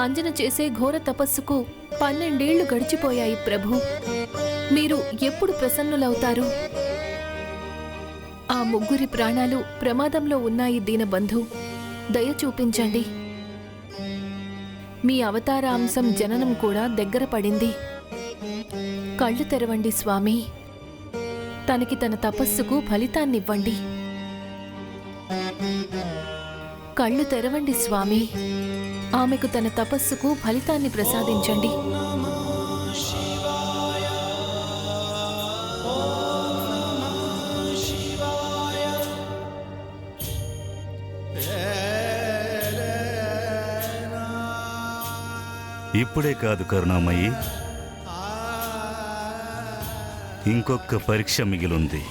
అంజన చేసే ఘోర తపస్సుకు 12 ఏళ్లు గడిచిపోయాయి ప్రభు. మీరు ఎప్పుడు ప్రసన్నులవుతారు? ఆ ముగ్గురి ప్రాణాలు ప్రమాదంలో ఉన్నాయి దీనబంధు. దయ చూపించండి. మీ అవతార అంశం జననం కూడా దగ్గర పడింది. కళ్ళు తెరవండి స్వామి. తనకి తన తపస్సుకు ఫలితాన్నివ్వండి. కళ్ళు తెరవండి స్వామి. ఆమెకు తన తపస్సుకు ఫలితాన్ని ప్రసాదించండి. ఇప్పుడే కాదు కరుణామయ్యి, ఇంకొక పరీక్ష మిగిలుంది.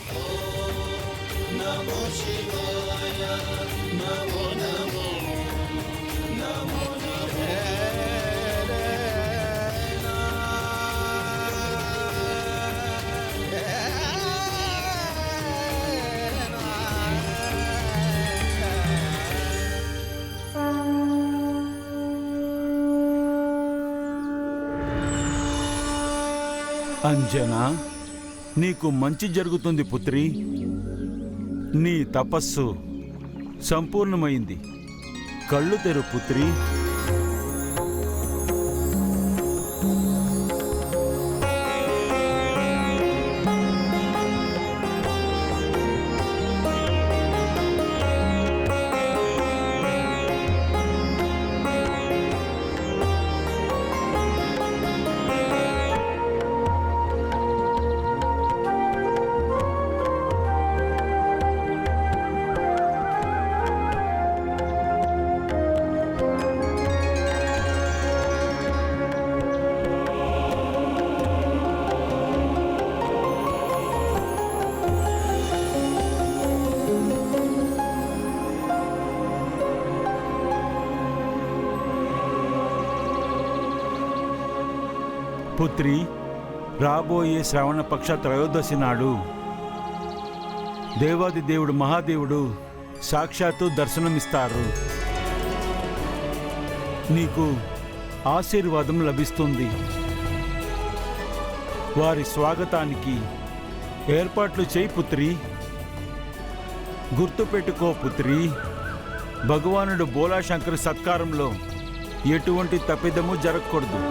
అంజనా, నీకు మంచి జరుగుతుంది పుత్రి. నీ తపస్సు సంపూర్ణమైంది. కళ్ళు తెరు పుత్రి. పుత్రి, రాబోయే శ్రావణపక్ష త్రయోదశి నాడు దేవాది దేవుడు మహాదేవుడు సాక్షాత్తు దర్శనమిస్తారు. నీకు ఆశీర్వాదం లభిస్తుంది. వారి స్వాగతానికి ఏర్పాట్లు చేయి పుత్రి. గుర్తుపెట్టుకో పుత్రి, భగవానుడు బోలాశంకర్ సత్కారంలో ఎటువంటి తప్పిదము జరగకూడదు.